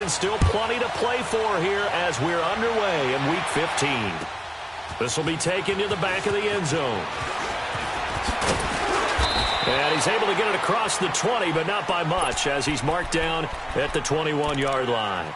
And still plenty to play for here as we're underway in Week 15. This will be taken to the back of the end zone. And he's able to get it across the 20, but not by much, as he's marked down at the 21-yard line.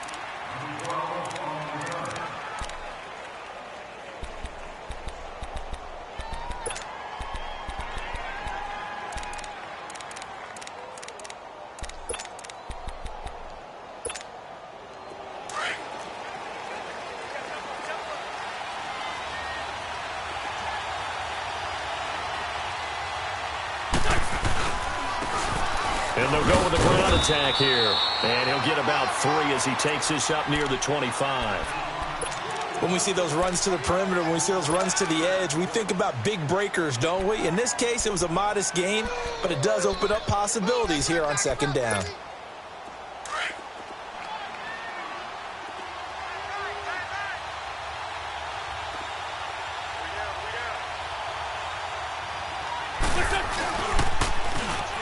And they'll go with a ground attack here. And he'll get about 3 as he takes this up near the 25. When we see those runs to the perimeter, when we see those runs to the edge, we think about big breakers, don't we? In this case, it was a modest gain, but it does open up possibilities here on second down.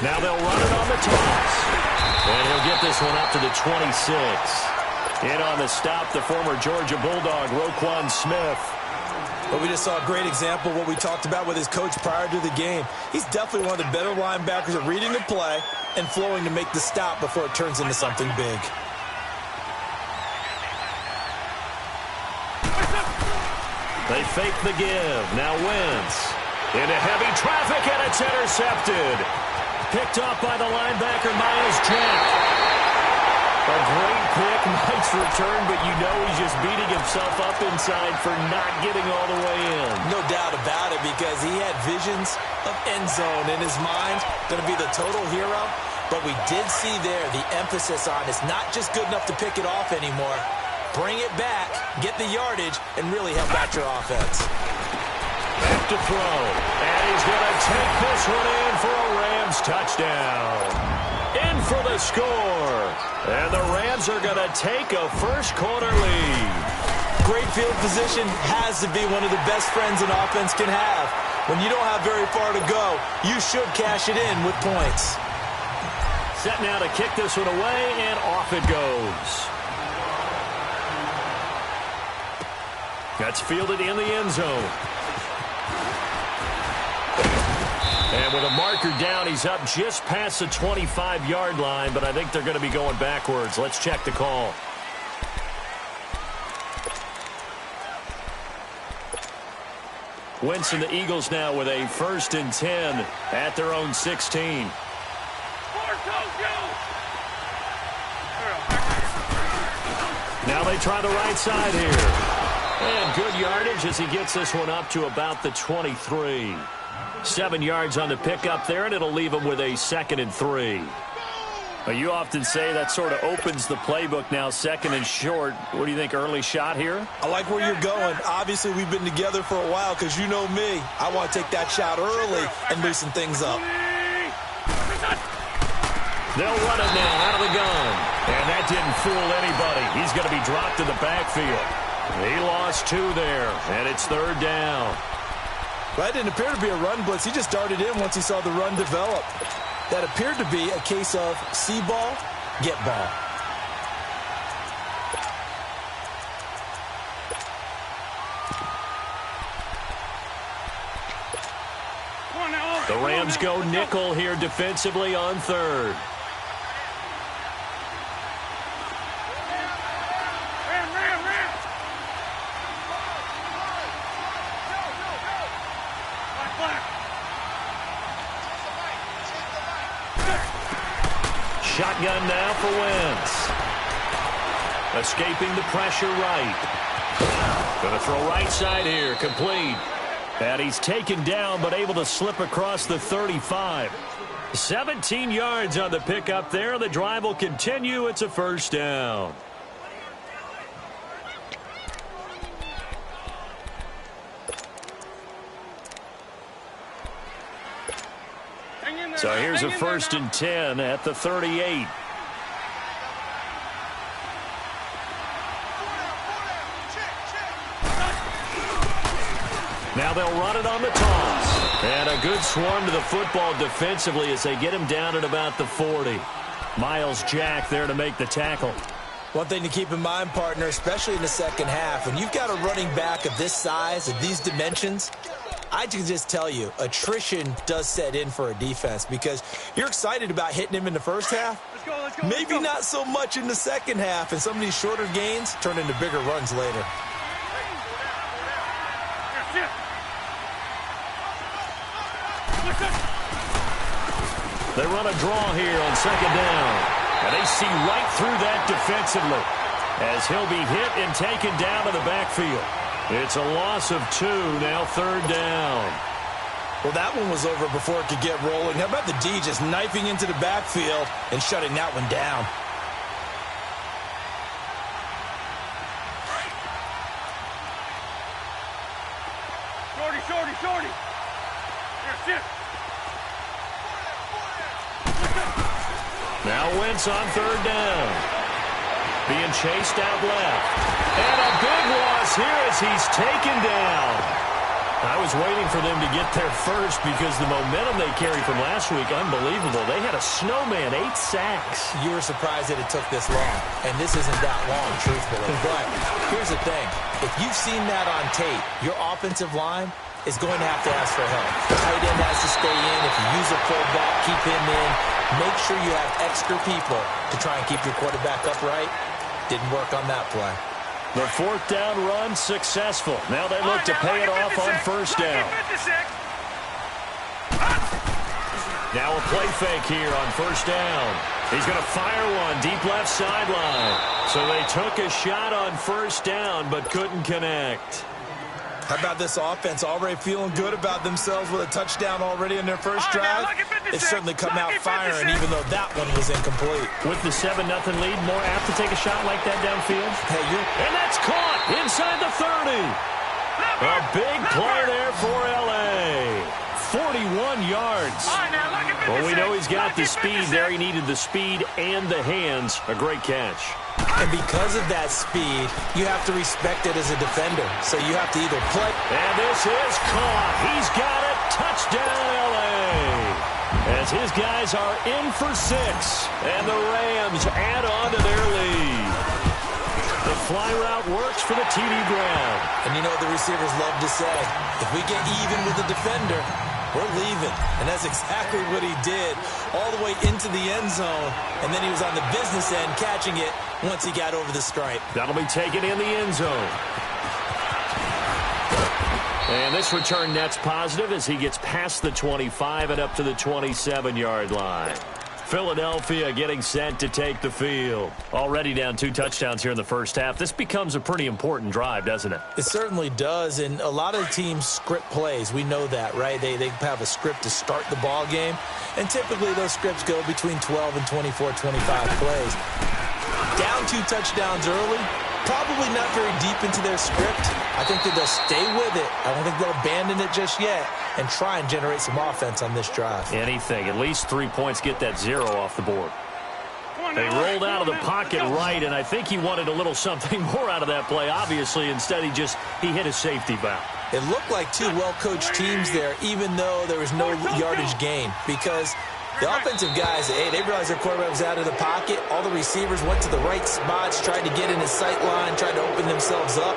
Now they'll run it on the toss. And he'll get this one up to the 26. In on the stop, the former Georgia Bulldog, Roquan Smith. But we just saw a great example of what we talked about with his coach prior to the game. He's definitely one of the better linebackers at reading the play and flowing to make the stop before it turns into something big. They fake the give. Now Wentz into heavy traffic, and it's intercepted. Picked off by the linebacker, Myles Jack. A great pick, nice return, but you know he's just beating himself up inside for not getting all the way in. No doubt about it, because he had visions of end zone in his mind. Going to be the total hero. But we did see there the emphasis on it's not just good enough to pick it off anymore. Bring it back, get the yardage, and really help out your offense. Back to throw. And he's going to take this one in for a Rams touchdown. In for the score. And the Rams are going to take a first-quarter lead. Great field position has to be one of the best friends an offense can have. When you don't have very far to go, you should cash it in with points. Set now to kick this one away, and off it goes. That's fielded in the end zone. And with a marker down, he's up just past the 25-yard line, but I think they're going to be going backwards. Let's check the call. Wentz and the Eagles now with a 1st and 10 at their own 16. Now they try the right side here. And good yardage as he gets this one up to about the 23. 7 yards on the pickup there, and it'll leave him with a 2nd and 3. Well, you often say that sort of opens the playbook now, 2nd and short. What do you think, early shot here? I like where you're going. Obviously, we've been together for a while because you know me. I want to take that shot early and loosen things up. They'll run it now out of the gun. And that didn't fool anybody. He's going to be dropped in the backfield. He lost 2 there, and it's 3rd down. That didn't appear to be a run blitz. He just darted in once he saw the run develop. That appeared to be a case of see ball, get ball. The Rams go nickel here defensively on 3rd. Shotgun now for Wentz. Escaping the pressure right. Going to throw right side here. Complete. And he's taken down but able to slip across the 35. 17 yards on the pickup there. The drive will continue. It's a 1st down. So here's a 1st and 10 at the 38. Now they'll run it on the toss. And a good swarm to the football defensively as they get him down at about the 40. Myles Jack there to make the tackle. One thing to keep in mind, partner, especially in the second half, when you've got a running back of this size, of these dimensions, I can just tell you, attrition does set in for a defense because you're excited about hitting him in the first half. Maybe not so much in the second half, and some of these shorter gains turn into bigger runs later. They run a draw here on second down. And they see right through that defensively as he'll be hit and taken down to the backfield. It's a loss of 2, now third down. Well, that one was over before it could get rolling. How about the D just knifing into the backfield and shutting that one down? Shorty. Here, Now Wentz on third down. Being chased out left. And a big loss here as he's taken down. I was waiting for them to get there first because the momentum they carried from last week, unbelievable. They had a snowman, 8 sacks. You were surprised that it took this long, and this isn't that long, truthfully. But here's the thing. If you've seen that on tape, your offensive line is going to have to ask for help. The tight end has to stay in. If you use a fullback, keep him in. Make sure you have extra people to try and keep your quarterback upright. Didn't work on that play. The fourth down run successful. Now they look to pay it off on first down. Now a play fake here on first down. He's going to fire one deep left sideline. So they took a shot on first down but couldn't connect. How about this offense already feeling good about themselves with a touchdown already in their first drive? It's certainly come out firing, even though that one was incomplete. With the 7-0 lead, more apt to take a shot like that downfield. Hey, and that's caught inside the 30. A big play there for L.A. 41 yards. Well, we know he's got the speed there. He needed the speed and the hands. A great catch. And because of that speed, you have to respect it as a defender. So you have to either play. And this is caught. He's got it. Touchdown, L.A. As his guys are in for 6. And the Rams add on to their lead. The fly route works for the TD Brown. And you know what the receivers love to say? If we get even with the defender, we're leaving. And that's exactly what he did all the way into the end zone. And then he was on the business end catching it once he got over the stripe. That'll be taken in the end zone. And this return net's positive as he gets past the 25 and up to the 27-yard line. Philadelphia getting set to take the field. Already down 2 touchdowns here in the first half. This becomes a pretty important drive, doesn't it? It certainly does, and a lot of teams script plays. We know that, right? They have a script to start the ball game, and typically those scripts go between 12 and 24, 25 plays. Down 2 touchdowns early, probably not very deep into their script. I think that they'll stay with it. I don't think they'll abandon it just yet and try and generate some offense on this drive. Anything. At least 3 points get that 0 off the board. They rolled out of the pocket right, and I think he wanted a little something more out of that play. Obviously, instead he hit a safety valve. It looked like 2 well-coached teams there, even though there was no yardage gain, because the offensive guys, hey, they realized their quarterback was out of the pocket. All the receivers went to the right spots, tried to get in his sight line, tried to open themselves up.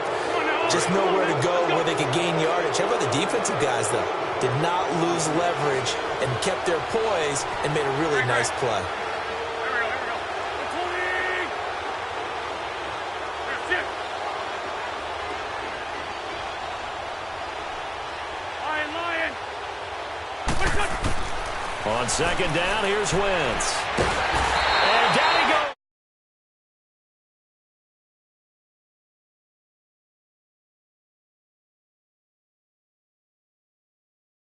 Just nowhere to go where they could gain yardage. How about the defensive guys, though? Did not lose leverage and kept their poise and made a really nice play. On second down, here's Wentz. And down he goes.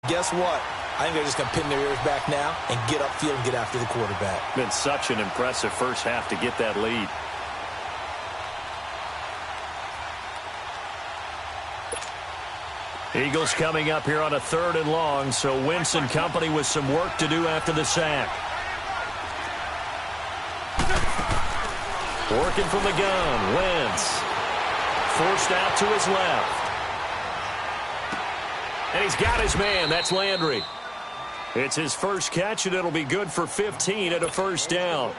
Guess what? I think they're just going to pin their ears back now and get upfield and get after the quarterback. Been such an impressive first half to get that lead. Eagles coming up here on a 3rd and long, so Wentz and company with some work to do after the sack. Working from the gun, Wentz. Forced out to his left. And he's got his man, that's Landry. It's his first catch, and it'll be good for 15 at a first down.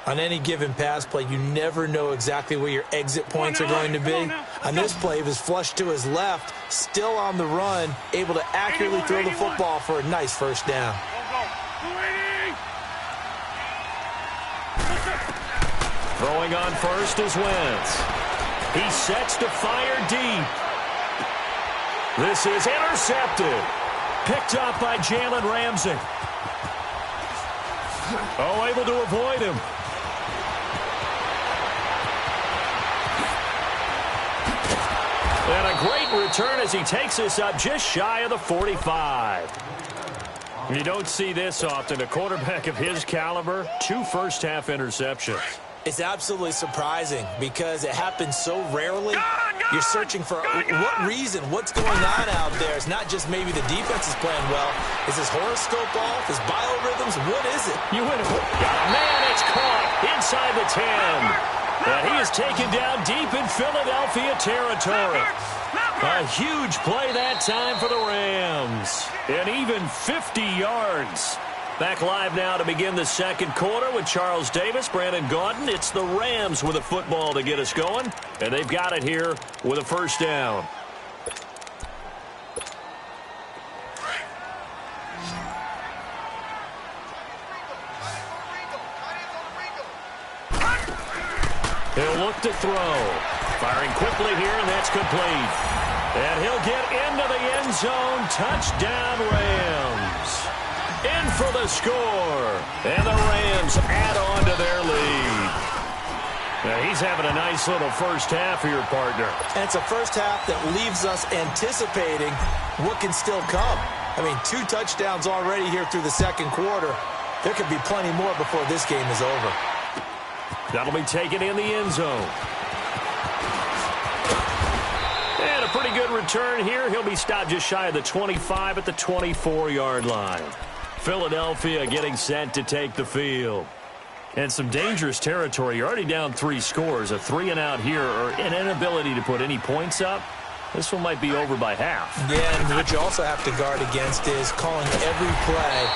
On any given pass play, you never know exactly where your exit points are going to be. On this play, he was flushed to his left, still on the run, able to accurately throw the football for a nice first down. Throwing on first is Wentz. He sets to fire deep. This is intercepted. Picked up by Jalen Ramsey. Oh, able to avoid him. And a great return as he takes us up just shy of the 45. You don't see this often. A quarterback of his caliber, 2 first-half interceptions. It's absolutely surprising because it happens so rarely. You're searching for what reason, what's going on out there. It's not just maybe the defense is playing well. Is his horoscope off? His biorhythms? What is it? You win. Man, it's caught inside the 10. And he is taken down deep in Philadelphia territory. A huge play that time for the Rams. And even 50 yards. Back live now to begin the second quarter with Charles Davis, Brandon Gaudin. It's the Rams with a football to get us going. And they've got it here with a first down. He'll look to throw. Firing quickly here, and that's complete. And he'll get into the end zone. Touchdown, Rams. In for the score. And the Rams add on to their lead. Now, he's having a nice little first half here, partner. And it's a first half that leaves us anticipating what can still come. I mean, 2 touchdowns already here through the second quarter. There could be plenty more before this game is over. That'll be taken in the end zone. And a pretty good return here. He'll be stopped just shy of the 25 at the 24-yard line. Philadelphia getting set to take the field. And some dangerous territory. You're already down 3 scores. A 3-and-out here, or an inability to put any points up. This one might be over by half. Yeah, and what you also have to guard against is calling every play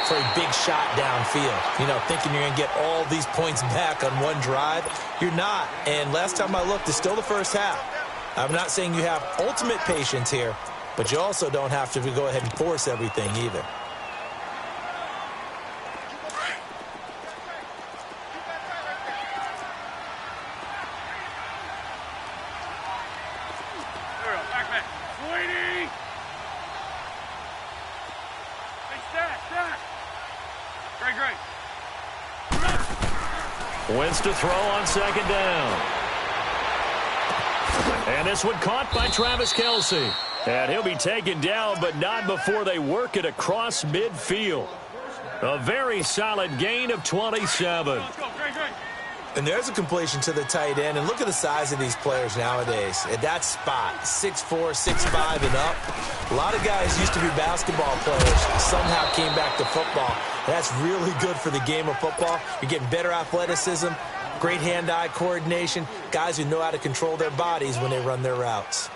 for a big shot downfield. You know, thinking you're going to get all these points back on one drive. You're not. And last time I looked, it's still the first half. I'm not saying you have ultimate patience here, but you also don't have to go ahead and force everything either. Wentz to throw on second down. And this one caught by Travis Kelce. And he'll be taken down, but not before they work it across midfield. A very solid gain of 27. And there's a completion to the tight end. And look at the size of these players nowadays. At that spot, 6'4", 6'5", and up. A lot of guys used to be basketball players. Somehow came back to football. And that's really good for the game of football. You're getting better athleticism, great hand-eye coordination, guys who know how to control their bodies when they run their routes.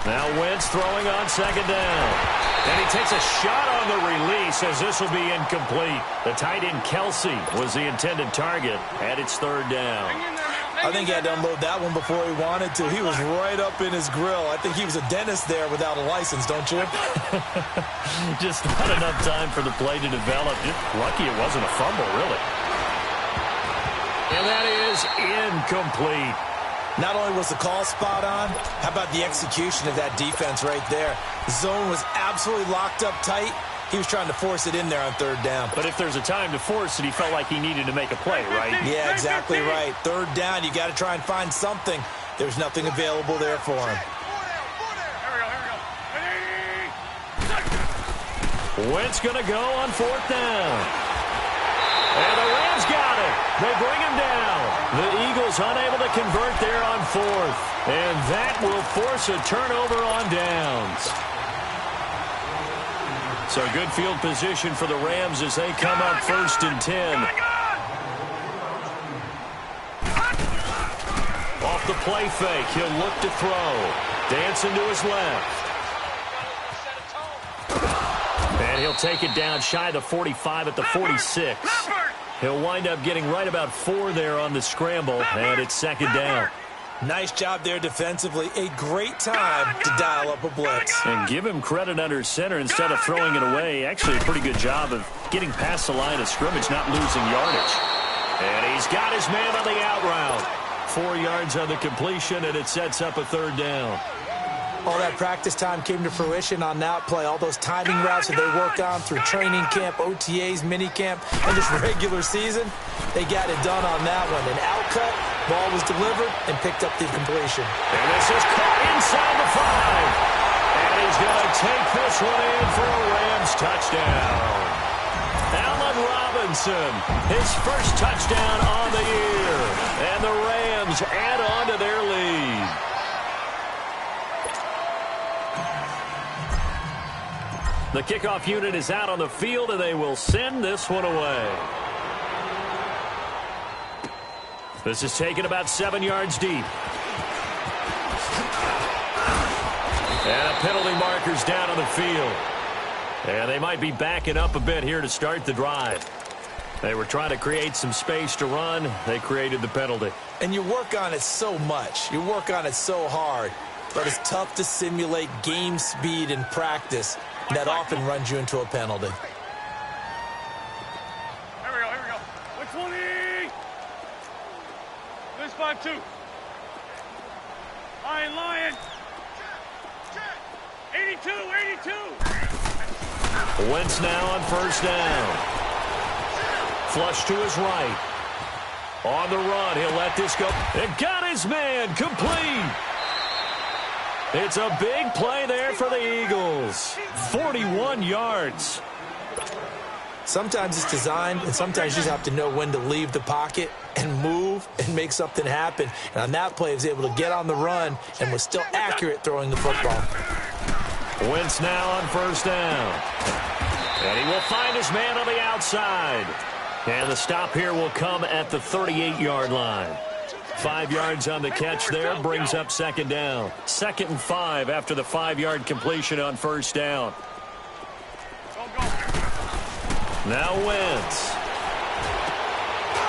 Now Wentz throwing on second down. And he takes a shot on the release as this will be incomplete. The tight end Kelce was the intended target, and it's third down. I think he had to unload that one before he wanted to. He was right up in his grill. I think he was a dentist there without a license, don't you? Just not enough time for the play to develop. Just lucky it wasn't a fumble, really. And that is incomplete. Not only was the call spot on, how about the execution of that defense right there? The zone was absolutely locked up tight. He was trying to force it in there on third down. But if there's a time to force it, he felt like he needed to make a play, right? Yeah, exactly right. Third down, you got to try and find something. There's nothing available there for him. Wentz going to go on fourth down. And the Rams got it. They bring him down. The Eagles unable to convert there on fourth. And that will force a turnover on downs. So good field position for the Rams as they come up 1st and 10. Off the play fake, he'll look to throw. Dancing to his left. And he'll take it down shy of the 45 at the 46. He'll wind up getting right about 4 there on the scramble, and it's 2nd down. Nice job there defensively. A great time to dial up a blitz. And give him credit under center instead of throwing it away. Actually, a pretty good job of getting past the line of scrimmage, not losing yardage. And he's got his man on the out route. 4 yards on the completion, and it sets up a 3rd down. All that practice time came to fruition on that play. All those timing routes that they worked on through training camp, OTAs, minicamp, and just regular season, they got it done on that one. An out cut, ball was delivered, and picked up the completion. And this is caught inside the 5. And he's going to take this one in for a Rams touchdown. Allen Robinson, his first touchdown on the year. And the Rams add on to their lead. The kickoff unit is out on the field, and they will send this one away. This is taken about 7 yards deep. And a penalty marker's down on the field. And they might be backing up a bit here to start the drive. They were trying to create some space to run. They created the penalty. And you work on it so much. You work on it so hard. But it's tough to simulate game speed in practice. That often runs you into a penalty. Here we go, here we go. 120! This 5-2. Lion. 82. Wentz now on 1st down. Flush to his right. On the run, he'll let this go. It got his man complete. It's a big play there for the Eagles. 41 yards. Sometimes it's designed, and sometimes you just have to know when to leave the pocket and move and make something happen. And on that play, he was able to get on the run and was still accurate throwing the football. Wentz now on 1st down. And he will find his man on the outside. And the stop here will come at the 38-yard line. 5 yards on the catch there, brings up 2nd down. 2nd and 5 after the 5-yard completion on 1st down. Now Wentz.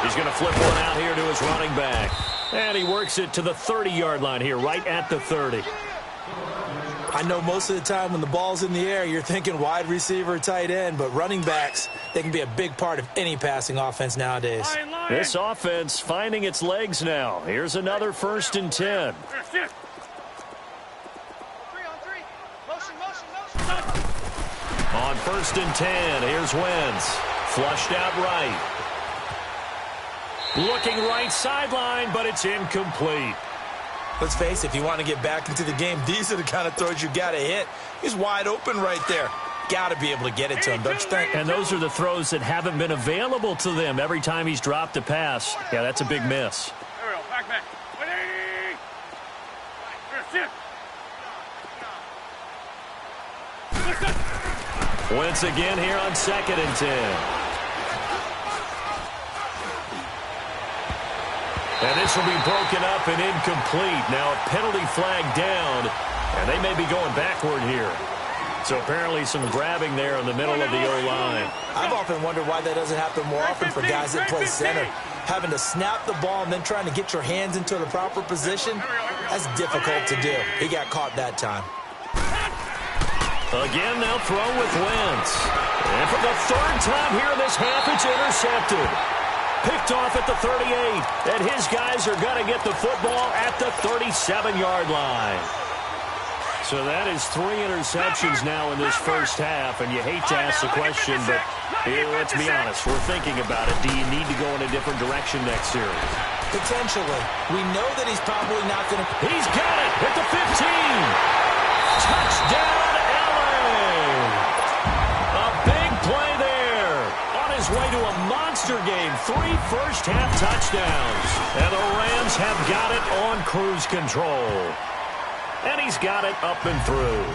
He's going to flip one out here to his running back. And he works it to the 30-yard line here, right at the 30. I know most of the time when the ball's in the air, you're thinking wide receiver, tight end, but running backs, they can be a big part of any passing offense nowadays. This offense finding its legs now. Here's another 1st and 10. 3 on 3. Motion. On 1st and 10, here's Wentz. Flushed out right. Looking right sideline, but it's incomplete. Let's face it, if you want to get back into the game, these are the kind of throws you got to hit. He's wide open right there. Got to be able to get it to him, don't you think? And those are the throws that haven't been available to them every time he's dropped a pass. Yeah, that's a big miss. There we go. Back. 180. Listen. Wentz again here on 2nd and 10. And this will be broken up and incomplete. Now a penalty flag down, and they may be going backward here. So apparently some grabbing there in the middle of the O-line. I've often wondered why that doesn't happen more often for guys that play center. Having to snap the ball and then trying to get your hands into the proper position, that's difficult to do. He got caught that time. Again, they'll throw with Wentz. And for the 3rd time here in this half, it's intercepted. Picked off at the 38, and his guys are going to get the football at the 37-yard line. So that is 3 interceptions now in this first half, and you hate to ask the question, but here, let's be honest, we're thinking about it. Do you need to go in a different direction next series? Potentially. We know that he's probably not going to... He's got it at the 15. Touchdown, LA. A big play there. On his way to a monster game. 3 first-half touchdowns. And the Rams have got it on cruise control. And he's got it up and through.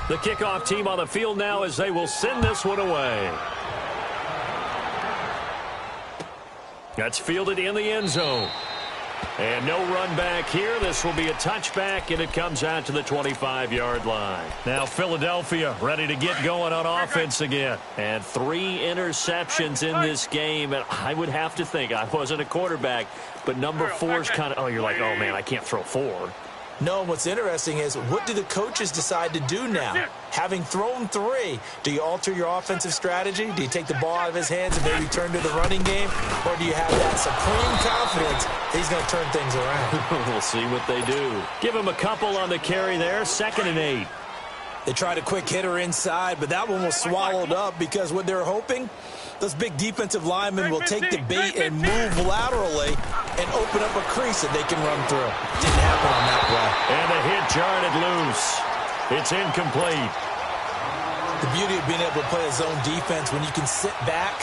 The kickoff team on the field now as they will send this one away. That's fielded in the end zone. And no run back here. This will be a touchback, and it comes out to the 25-yard line. Now Philadelphia ready to get going on offense again. And 3 interceptions in this game. And I would have to think, I wasn't a quarterback, but number 4 is kind of, oh, you're like, oh, man, I can't throw 4. No, what's interesting is what do the coaches decide to do now? Having thrown 3, do you alter your offensive strategy? Do you take the ball out of his hands and maybe turn to the running game? Or do you have that supreme confidence that he's going to turn things around? We'll see what they do. Give him a couple on the carry there, 2nd and 8. They tried a quick hitter inside, but that one was swallowed up because what they're hoping, those big defensive linemen will take the bait and move laterally and open up a crease that they can run through. Didn't happen on that play. And the hit jarred it loose. It's incomplete. The beauty of being able to play a zone defense when you can sit back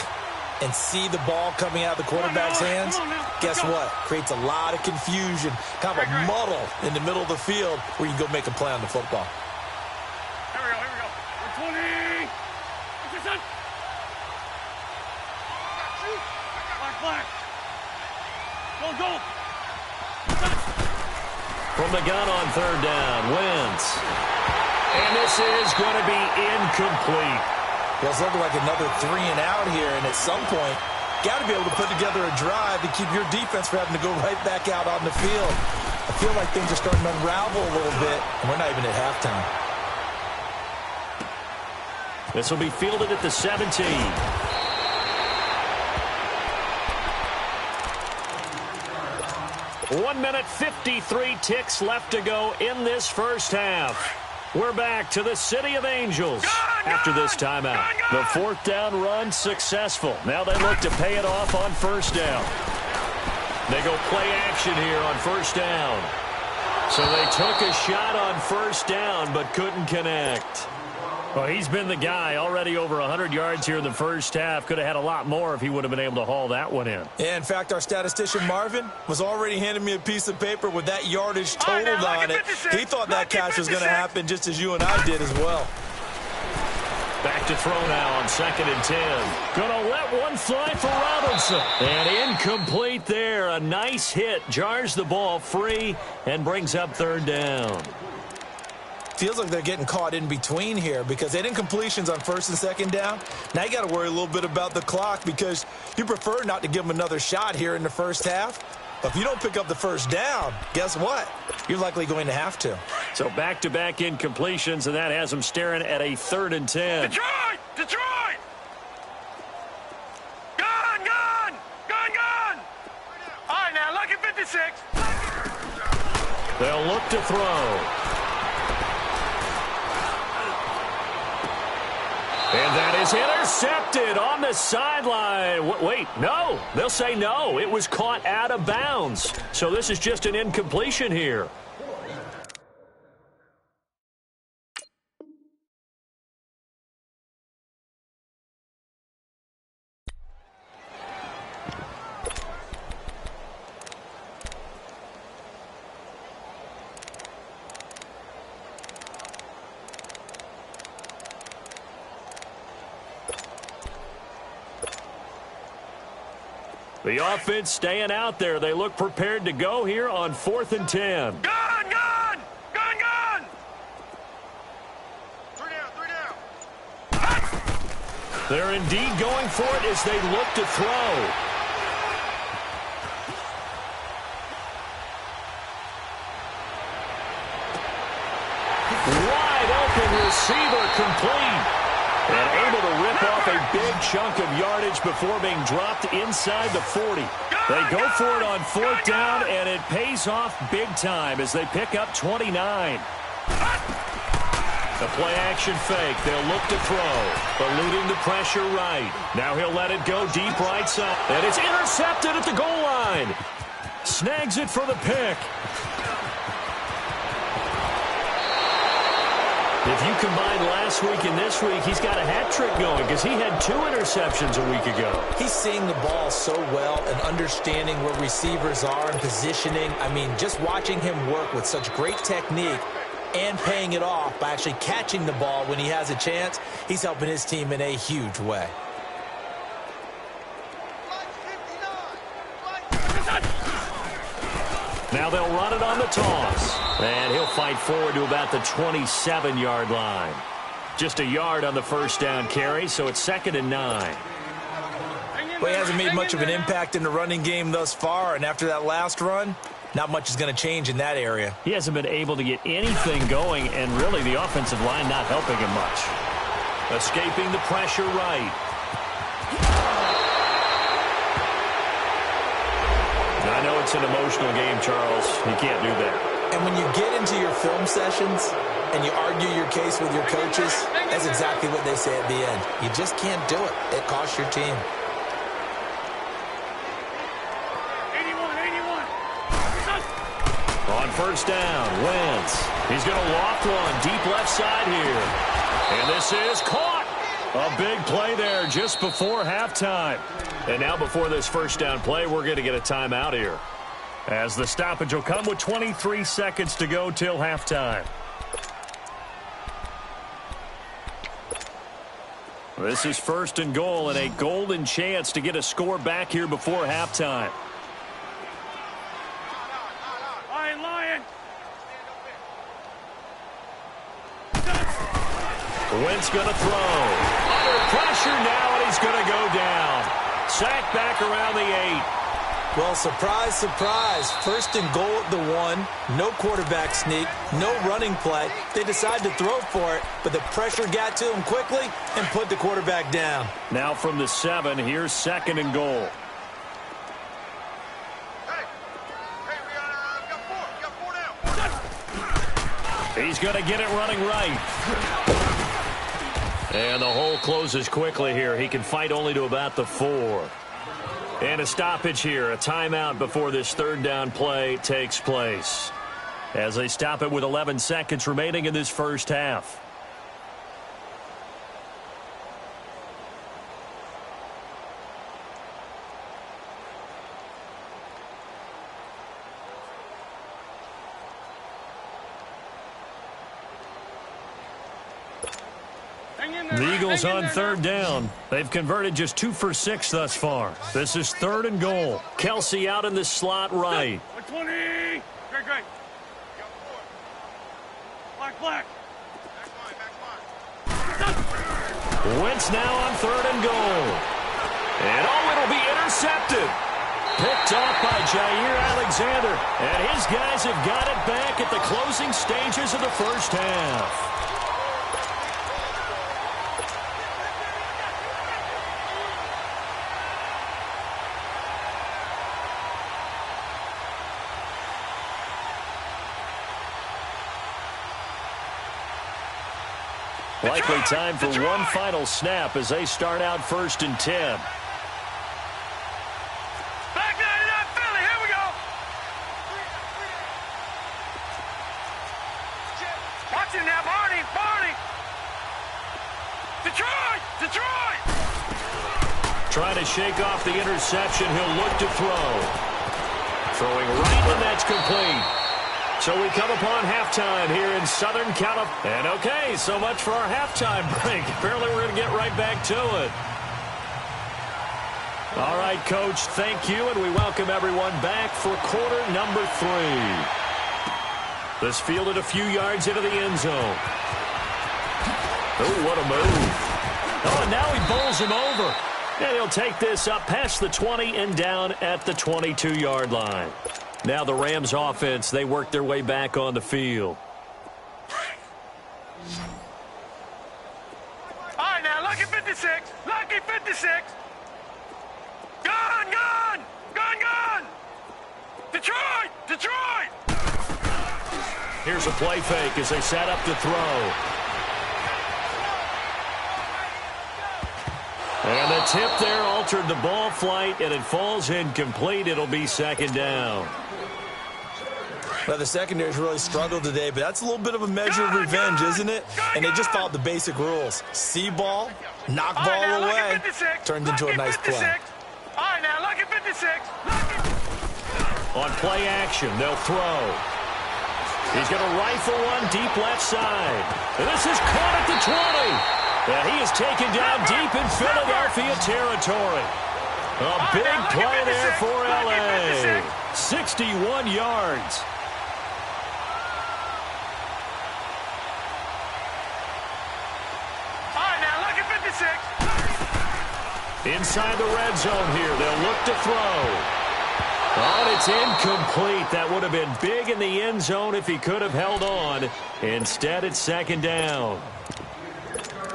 and see the ball coming out of the quarterback's hands, guess what? Creates a lot of confusion, kind of a muddle in the middle of the field where you can go make a play on the football. Here we go. We're 20. What's your son? Black. Go. From the gun on 3rd down, Wentz. And this is going to be incomplete. Well, it's looking like another 3 and out here, and at some point, got to be able to put together a drive to keep your defense from having to go right back out on the field. I feel like things are starting to unravel a little bit, and we're not even at halftime. This will be fielded at the 17. 1 minute, 53 ticks left to go in this first half. We're back to the City of Angels after this timeout. The 4th down run successful. Now they look to pay it off on 1st down. They go play action here on 1st down. So they took a shot on 1st down but couldn't connect. Well, he's been the guy already over 100 yards here in the first half. Could have had a lot more if he would have been able to haul that one in. Yeah, in fact, our statistician Marvin was already handing me a piece of paper with that yardage totaled on it. He thought that catch was going to happen just as you and I did as well. Back to throw now on 2nd and 10. Gonna let one fly for Robinson. And incomplete there. A nice hit. Jars the ball free and brings up 3rd down. Feels like they're getting caught in between here because they didn't completions on 1st and 2nd down. Now you got to worry a little bit about the clock because you prefer not to give them another shot here in the first half. But if you don't pick up the 1st down, guess what? You're likely going to have to. So back-to-back incompletions, and that has them staring at a 3rd and 10. Detroit! Gun! All right, now, lucky 56. They'll look to throw. And that is intercepted on the sideline. Wait, no. They'll say no. It was caught out of bounds. So this is just an incompletion here. The offense staying out there. They look prepared to go here on 4th and 10. Gun! 3 down. They're indeed going for it as they look to throw. Wide open receiver complete. And able to rip off a big chunk of yardage before being dropped inside the 40. They go for it on 4th down, and it pays off big time as they pick up 29. The play-action fake. They'll look to throw, eluding the pressure right. Now he'll let it go deep right side. And it's intercepted at the goal line. Snags it for the pick. If you combine last week and this week, he's got a hat trick going because he had 2 interceptions a week ago. He's seeing the ball so well and understanding where receivers are and positioning. I mean, just watching him work with such great technique and paying it off by actually catching the ball when he has a chance. He's helping his team in a huge way. Now they'll run it on the toss. And he'll fight forward to about the 27-yard line. Just a yard on the first down carry, so it's 2nd and 9. Well, he hasn't made much of an impact in the running game thus far, and after that last run, not much is going to change in that area. He hasn't been able to get anything going, and really the offensive line not helping him much. Escaping the pressure right. I know it's an emotional game, Charles. You can't do that. And when you get into your film sessions and you argue your case with your coaches, that's exactly what they say at the end. You just can't do it. It costs your team. 81. On first down, Wentz. He's going to loft one deep left side here. And this is caught. A big play there just before halftime. And now before this first down play, we're going to get a timeout here, as the stoppage will come with 23 seconds to go till halftime. This is 1st and goal and a golden chance to get a score back here before halftime. Lion. Wentz going to throw. Under pressure now, and he's going to go down. Sacked back around the 8. Well, surprise, surprise. 1st and goal at the 1. No quarterback sneak. No running play. They decided to throw for it, but the pressure got to him quickly and put the quarterback down. Now from the 7, here's 2nd and goal. He's going to get it running right. And the hole closes quickly here. He can fight only to about the 4. And a stoppage here, a timeout before this 3rd down play takes place, as they stop it with 11 seconds remaining in this first half. The Eagles on 3rd down. They've converted just 2 for 6 thus far. This is 3rd and goal. Kelsey out in the slot right. 20. Great. Black. Wentz now on 3rd and goal. And it'll be intercepted. Picked off by Jair Alexander. And his guys have got it back at the closing stages of the first half. Likely time for one final snap as they start out 1st and 10. Back 99 Philly, here we go. Watch it now, Barney. Detroit. Trying to shake off the interception. He'll look to throw. Throwing right when that's complete. So we come upon halftime here in Southern California. And okay, so much for our halftime break. Apparently we're going to get right back to it. All right, Coach, thank you, and we welcome everyone back for quarter number 3. This fielded a few yards into the end zone. Oh, what a move. Oh, and now he bowls him over. And he'll take this up past the 20 and down at the 22-yard line. Now the Rams offense, they work their way back on the field. All right, now, lucky 56. Gun. Detroit. Here's a play fake as they set up to throw. And the tip there altered the ball flight, and it falls incomplete. It'll be 2nd down. Well, the secondary's really struggled today, but that's a little bit of a measure of revenge, isn't it? And they just followed the basic rules. See ball, knock ball away, turned into a nice play. All right, now, lucky 56. On play action, they'll throw. He's going to rifle one deep left side. And this is caught at the 20. And he is taken down deep in Philadelphia territory. A big play there for L.A. 61 yards. All right, now look at 56. Inside the red zone here. They'll look to throw. Oh, and it's incomplete. That would have been big in the end zone if he could have held on. Instead, it's second down.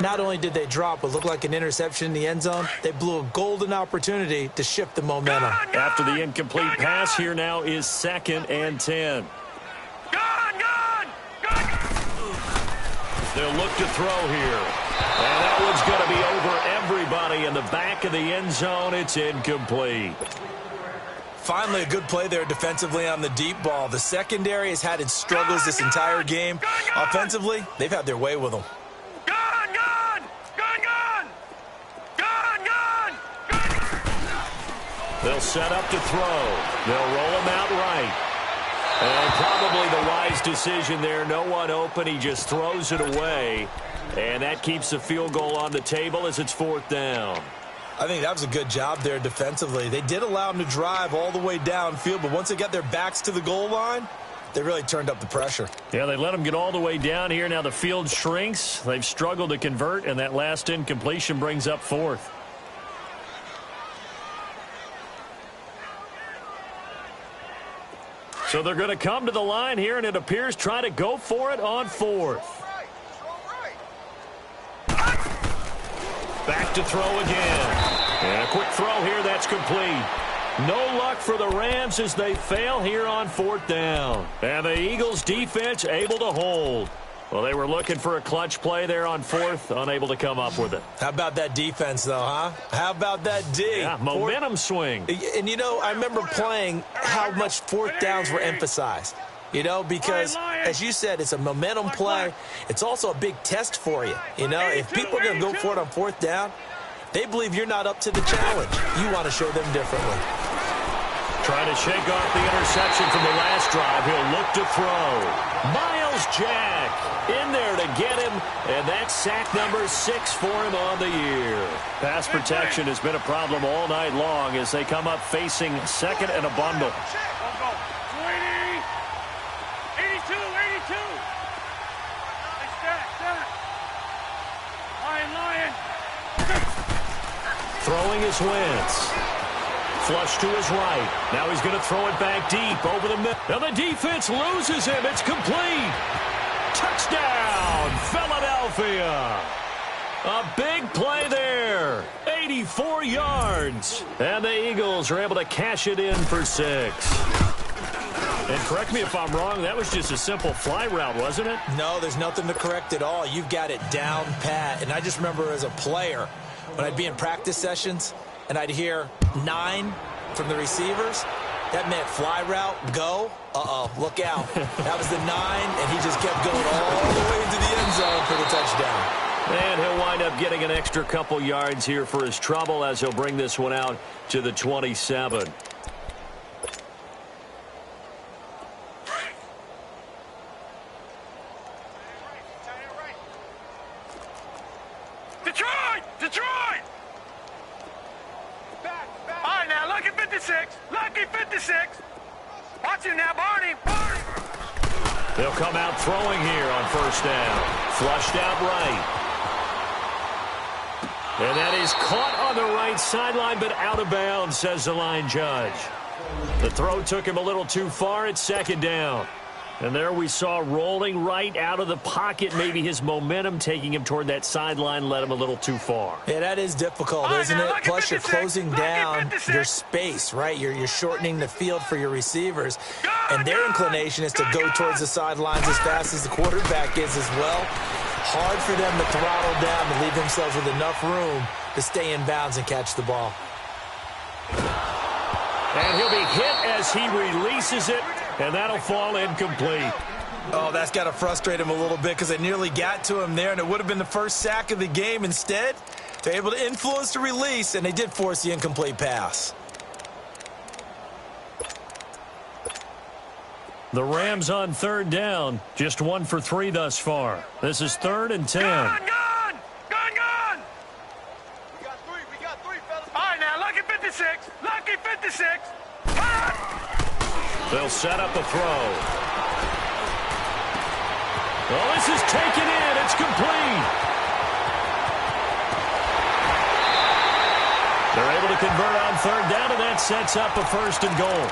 Not only did they drop what looked like an interception in the end zone, they blew a golden opportunity to shift the momentum. After the incomplete pass, here now is 2nd and 10. They'll look to throw here. And that one's going to be over everybody in the back of the end zone. It's incomplete. Finally, a good play there defensively on the deep ball. The secondary has had its struggles this entire game. Offensively, they've had their way with them. They'll set up to throw. They'll roll him out right. And probably the wise decision there. No one open. He just throws it away. And that keeps the field goal on the table as it's 4th down. I think that was a good job there defensively. They did allow him to drive all the way downfield, but once they got their backs to the goal line, they really turned up the pressure. Yeah, they let him get all the way down here. Now the field shrinks. They've struggled to convert, and that last incompletion brings up 4th. So they're going to come to the line here, and it appears try to go for it on 4th. Back to throw again. And a quick throw here, that's complete. No luck for the Rams as they fail here on 4th down. And the Eagles defense able to hold. Well, they were looking for a clutch play there on 4th, unable to come up with it. How about that defense, though, huh? How about that D? Yeah, momentum swing. And, you know, I remember playing how much 4th downs were emphasized. You know, because, as you said, it's a momentum play. It's also a big test for you. You know, if people are going to go for it on 4th down, they believe you're not up to the challenge. You want to show them differently. Trying to shake off the interception from the last drive. He'll look to throw. Miles Jack in there to get him, and that's sack number 6 for him on the year. Pass protection has been a problem all night long as they come up facing 2nd and a bundle. 82. Lion. Throwing is Wentz. Flush to his right. Now he's going to throw it back deep over the middle. Now the defense loses him. It's complete. Touchdown, Philadelphia. A big play there. 84 yards. And the Eagles are able to cash it in for 6. And correct me if I'm wrong, that was just a simple fly route, wasn't it? No, there's nothing to correct at all. You've got it down pat. And I just remember as a player, when I'd be in practice sessions and I'd hear 9 from the receivers, that meant fly route, go. Look out. That was the 9, and he just kept going all the way into the end zone for the touchdown. And he'll wind up getting an extra couple yards here for his trouble as he'll bring this one out to the 27. Detroit! All right, now, look at 56. Lucky 56. Watch him now, Barney. They'll come out throwing here on 1st down. Flushed out right. And that is caught on the right sideline, but out of bounds, says the line judge. The throw took him a little too far. It's 2nd down. And there we saw rolling right out of the pocket. Maybe his momentum taking him toward that sideline led him a little too far. Yeah, that is difficult, isn't it? Plus, you're closing down your space, right? You're shortening the field for your receivers. And their inclination is to go towards the sidelines as fast as the quarterback is as well. Hard for them to throttle down and leave themselves with enough room to stay in bounds and catch the ball. And he'll be hit as he releases it. And that'll fall incomplete. Oh, that's got to frustrate him a little bit because they nearly got to him there, and it would have been the first sack of the game. Instead, they're able to influence the release, and they did force the incomplete pass. The Rams on third down, just 1 for 3 thus far. This is 3rd and 10. Gone! We got three, fellas. All right, now, lucky 56. Lucky 56. They'll set up the throw. Oh, this is taken in. It's complete. They're able to convert on third down, and that sets up a 1st and goal.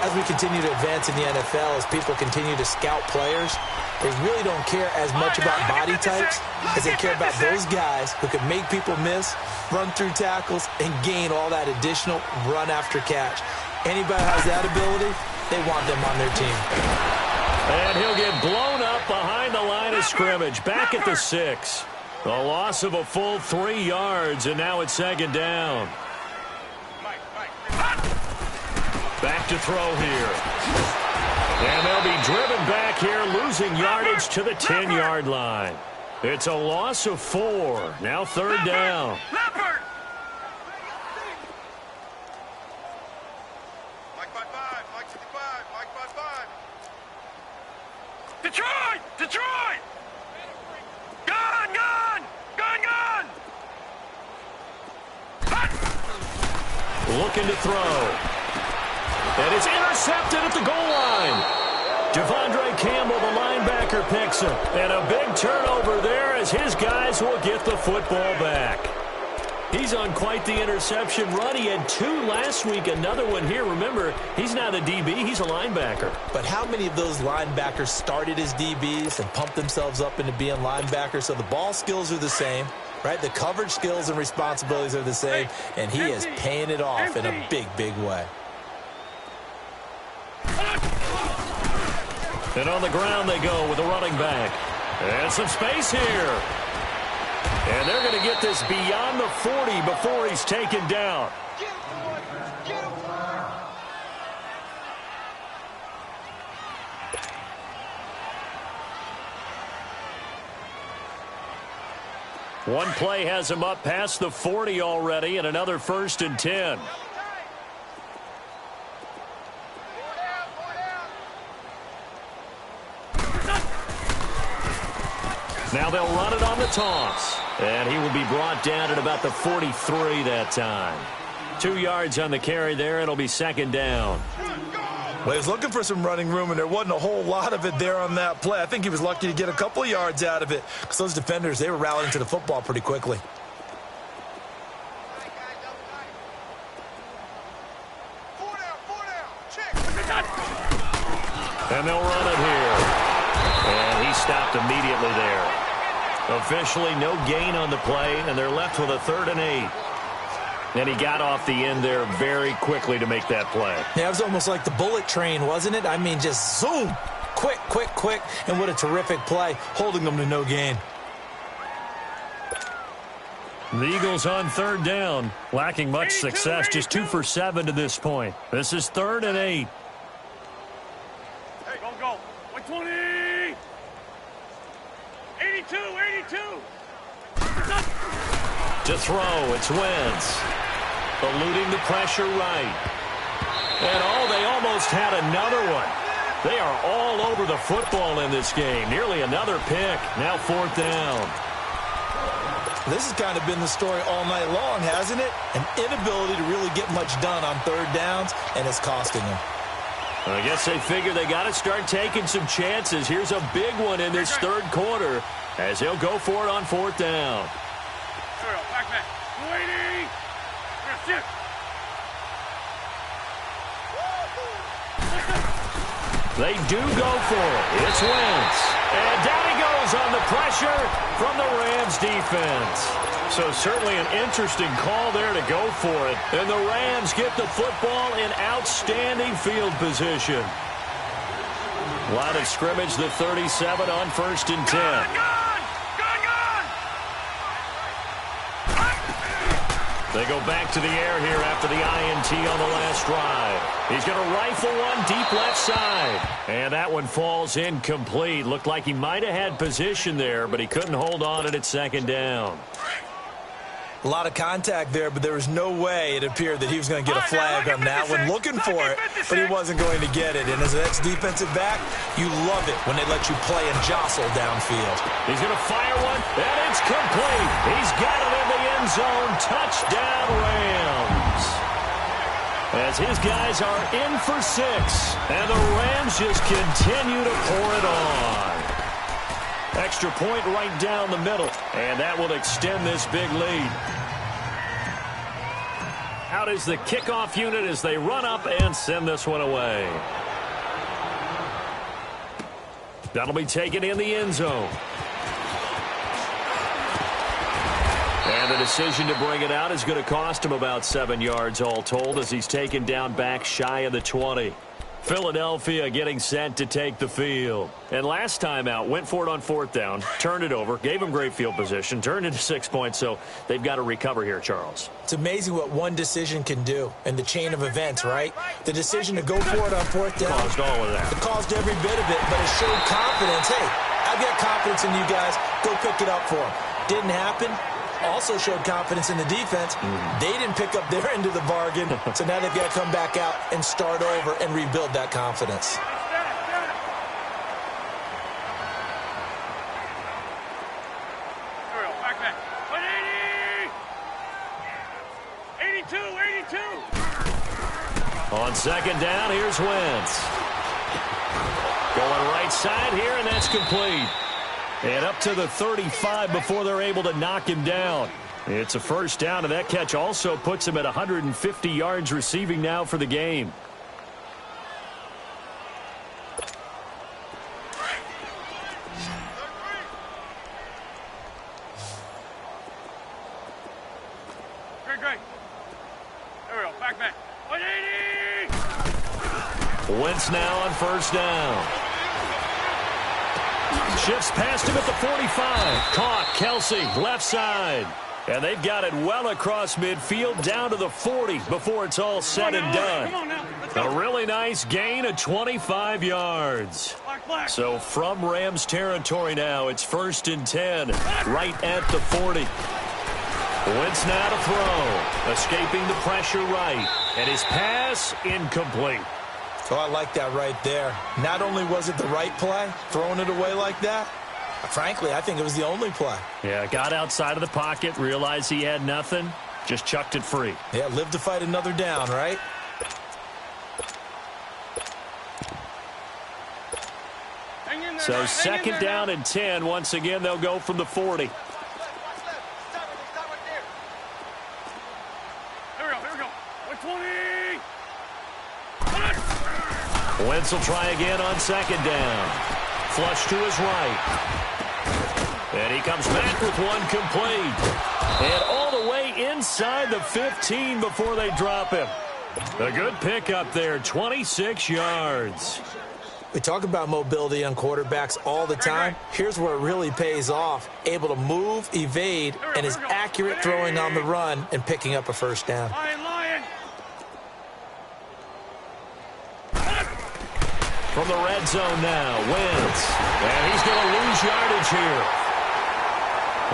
As we continue to advance in the NFL, as people continue to scout players, they really don't care as much about body types as they care about those guys who can make people miss, run through tackles, and gain all that additional run after catch. Anybody who has that ability, they want them on their team. And he'll get blown up behind the line of scrimmage, back at the 6. A loss of a full 3 yards, and now it's 2nd down. Back to throw here. And they'll be driven back here, losing yardage to the 10-yard line. It's a loss of 4. Now 3rd down. Mike 5-5. Mike 55. Mike 5-5. Detroit! Gone! Looking to throw. And it's intercepted at the goal line. Devondre Campbell, the linebacker, picks him. And a big turnover there as his guys will get the football back. He's on quite the interception run. He had 2 last week, another one here. Remember, he's not a DB, he's a linebacker. But how many of those linebackers started as DBs and pumped themselves up into being linebackers? So the ball skills are the same, right? The coverage skills and responsibilities are the same, and he is paying it off in a big, big way. And on the ground they go with a running back. And some space here. And they're going to get this beyond the 40 before he's taken down. One play has him up past the 40 already, and another 1st and 10. Now they'll run it on the toss. And he will be brought down at about the 43 that time. 2 yards on the carry there. It'll be 2nd down. Well, he was looking for some running room, and there wasn't a whole lot of it there on that play. I think he was lucky to get a couple of yards out of it because those defenders, they were rallying to the football pretty quickly. And they'll run it here. And he stopped immediately there. Officially no gain on the play, and they're left with a 3rd and 8. And he got off the end there very quickly to make that play. Yeah, it was almost like the bullet train, wasn't it? I mean, just zoom. Quick. And what a terrific play, holding them to no gain. The Eagles on 3rd down, lacking much success, just 2 for 7 to this point. This is 3rd and 8. Hey, go. 120. 82. To throw, it's Wentz. Eluding the pressure right. And they almost had another one. They are all over the football in this game. Nearly another pick. Now 4th down. This has kind of been the story all night long, hasn't it? An inability to really get much done on 3rd downs, and it's costing them. I guess they figure they got to start taking some chances. Here's a big one in this 3rd quarter as he'll go for it on 4th down. Back. 280. Shift. They do go for it. It's Wentz. And down he goes on the pressure from the Rams defense. So certainly an interesting call there to go for it. And the Rams get the football in outstanding field position. Line of scrimmage, the 37 on 1st and 10. They go back to the air here after the INT on the last drive. He's going to rifle one deep left side. And that one falls incomplete. Looked like he might have had position there, but he couldn't hold on it at 2nd down. A lot of contact there, but there was no way it appeared that he was going to get a flag on that one. Looking for it, but he wasn't going to get it. And as an ex-defensive back, you love it when they let you play and jostle downfield. He's going to fire one, and it's complete. He's got it in the end zone. Touchdown, Rams. As his guys are in for 6, and the Rams just continue to pour it on. Extra point right down the middle, and that will extend this big lead. Out is the kickoff unit as they run up and send this one away. That'll be taken in the end zone. And the decision to bring it out is going to cost him about 7 yards all told as he's taken down back shy of the 20. Philadelphia getting set to take the field. And last time out, went for it on 4th down, turned it over, gave him great field position, turned into 6 points, so they've got to recover here, Charles. It's amazing what one decision can do in the chain of events, right? The decision to go for it on 4th down. Caused all of that. It caused every bit of it, but it showed confidence. Hey, I've got confidence in you guys. Go pick it up for them. Didn't happen. Also showed confidence in the defense. They didn't pick up their end of the bargain, so now they've got to come back out and start over and rebuild that confidence. Back. 180! 82! On 2nd down, here's Wentz. Going right side here, and that's complete. And up to the 35 before they're able to knock him down. It's a 1st down, and that catch also puts him at 150 yards receiving now for the game. Great. There we go. Back. 180! Wentz now on 1st down. Shifts past him at the 45. Caught. Kelsey, left side. And they've got it well across midfield down to the 40 before it's all said and done. A really nice gain of 25 yards. So from Rams territory now, it's 1st and 10, right at the 40. Wentz now to throw. Escaping the pressure right. And his pass incomplete. So I like that right there. Not only was it the right play, throwing it away like that, frankly, I think it was the only play. Yeah, got outside of the pocket, realized he had nothing, just chucked it free. Yeah, live to fight another down, right? So 2nd down and 10. Once again, they'll go from the 40. Here we go. 120! Wentz will try again on 2nd down. Flush to his right. And he comes back with one complete. And all the way inside the 15 before they drop him. A good pickup there, 26 yards. We talk about mobility on quarterbacks all the time. Here's where it really pays off. Able to move, evade, and is accurate throwing on the run and picking up a 1st down. Lion! From the red zone now, Wentz. And he's going to lose yardage here.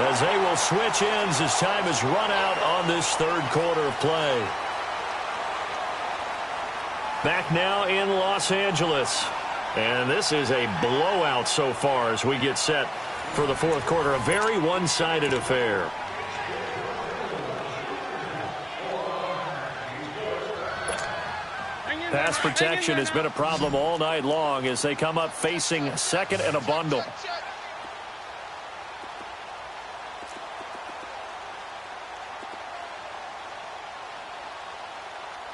As they will switch ends as time is run out on this 3rd quarter of play. Back now in Los Angeles. And this is a blowout so far as we get set for the 4th quarter. A very one-sided affair. Pass protection has been a problem all night long as they come up facing 2nd and a bundle.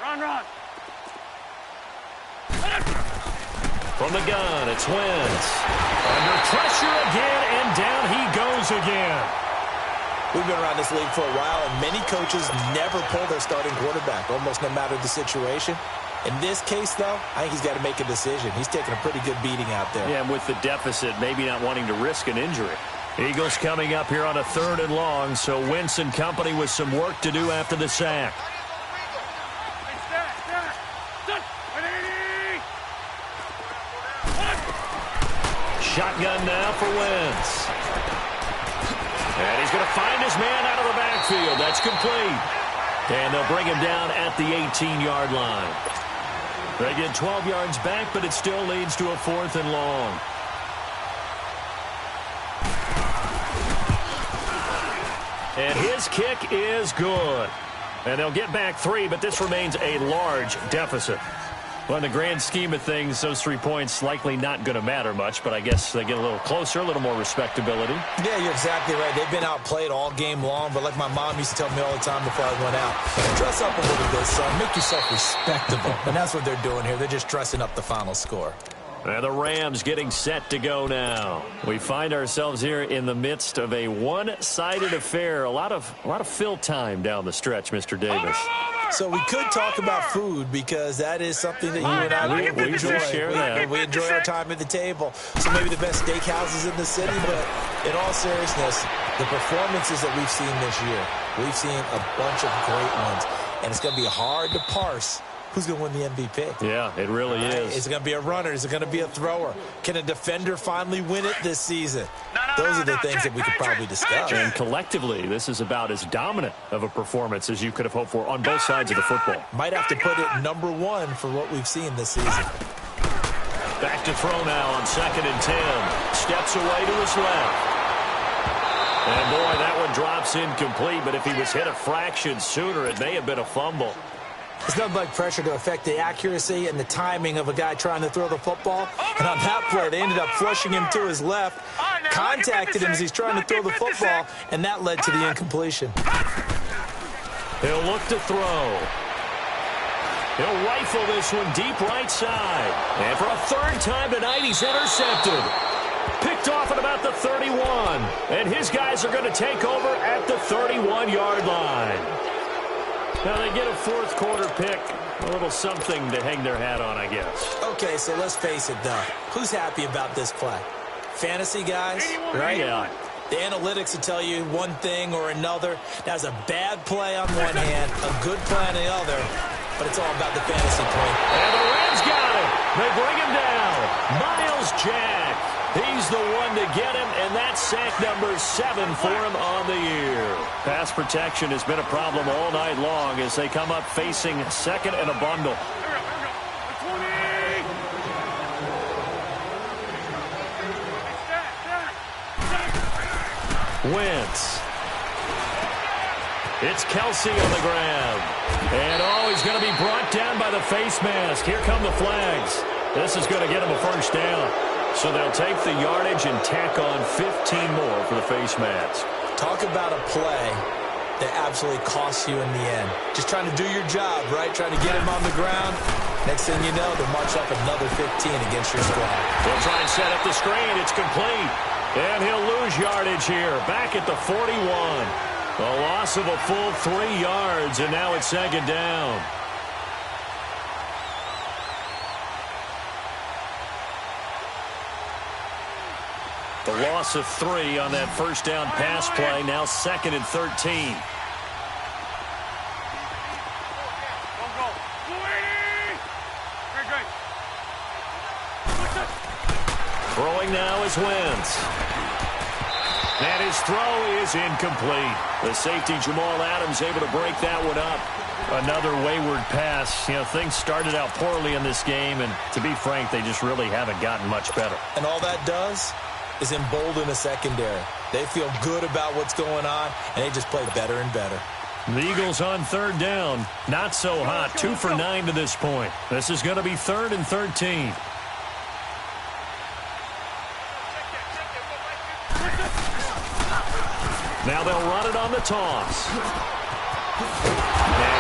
Run! From the gun, it's Wentz. Under pressure again, and down he goes again. We've been around this league for a while, and many coaches never pull their starting quarterback, almost no matter the situation. In this case, though, I think he's got to make a decision. He's taking a pretty good beating out there. Yeah, and with the deficit, maybe not wanting to risk an injury. Eagles coming up here on a 3rd and long, so Wentz and company with some work to do after the sack. Shotgun now for Wentz. And he's going to find his man out of the backfield. That's complete. And they'll bring him down at the 18-yard line. They get 12 yards back, but it still leads to a 4th and long. And his kick is good. And they'll get back 3, but this remains a large deficit. Well, in the grand scheme of things, those 3 points likely not going to matter much, but I guess they get a little closer, a little more respectability. Yeah, you're exactly right. They've been outplayed all game long, but like my mom used to tell me all the time before I went out, dress up a little bit, son. Make yourself respectable. And that's what they're doing here. They're just dressing up the final score. And the Rams getting set to go now. We find ourselves here in the midst of a one-sided affair. A lot of fill time down the stretch, Mr. Davis. So we could talk about food because that is something that you and I we enjoy. share that. We enjoy our time at the table. So maybe the best steakhouses in the city, but in all seriousness, the performances that we've seen this year, we've seen a bunch of great ones, and it's going to be hard to parse who's going to win the MVP. Yeah, it really is. Is it going to be a runner? Is it going to be a thrower? Can a defender finally win it this season? Those are the things that we could probably discuss. And collectively, this is about as dominant of a performance as you could have hoped for on both sides of the football. Might have to put it number 1 for what we've seen this season. Back to throw now on 2nd and 10. Steps away to his left. And boy, that one drops incomplete, but if he was hit a fraction sooner, it may have been a fumble. It's nothing like pressure to affect the accuracy and the timing of a guy trying to throw the football. And on that play, they ended up flushing him to his left, contacted him as he's trying to throw the football, and that led to the incompletion. He'll look to throw. He'll rifle this one deep right side. And for a 3rd time tonight, he's intercepted. Picked off at about the 31. And his guys are going to take over at the 31-yard line. Now they get a 4th quarter pick. A little something to hang their hat on, I guess. Okay, so let's face it, though. Who's happy about this play? Fantasy guys, right? Yeah. The analytics will tell you one thing or another. That's a bad play on one hand, a good play on the other, but it's all about the fantasy point. And the Reds got it. They bring him down. Miles Jack. He's the one to get him, and that's sack number 7 for him on the year. Pass protection has been a problem all night long as they come up facing 2nd and a bundle. Wentz. It's Kelsey on the grab. And he's going to be brought down by the face mask. Here come the flags. This is going to get him a 1st down. So they'll take the yardage and tack on 15 more for the face mask. Talk about a play that absolutely costs you in the end. Just trying to do your job, right? Trying to get him on the ground. Next thing you know, they'll march up another 15 against your squad. They'll try and set up the screen. It's complete. And he'll lose yardage here. Back at the 41. A loss of a full 3 yards, and now it's 2nd down. The loss of 3 on that 1st down pass play. Now 2nd and 13. Throwing now is Wentz. And his throw is incomplete. The safety, Jamal Adams, able to break that one up. Another wayward pass. You know, things started out poorly in this game, and to be frank, they just really haven't gotten much better. And all that does is embolden the secondary. They feel good about what's going on, and they just play better and better. The Eagles on 3rd down. Not so hot. 2 for 9 to this point. This is going to be 3rd and 13. Now they'll run it on the toss. And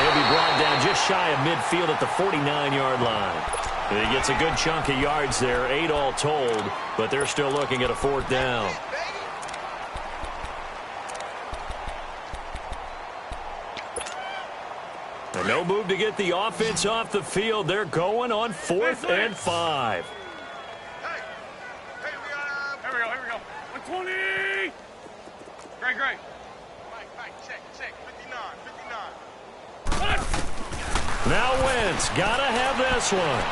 he'll be brought down just shy of midfield at the 49-yard line. He gets a good chunk of yards there, 8 all told, but they're still looking at a 4th down. And no move to get the offense off the field. They're going on 4th and 5. Here we go. 120. Great. Mike, check. 59. Now Wentz, gotta have this one.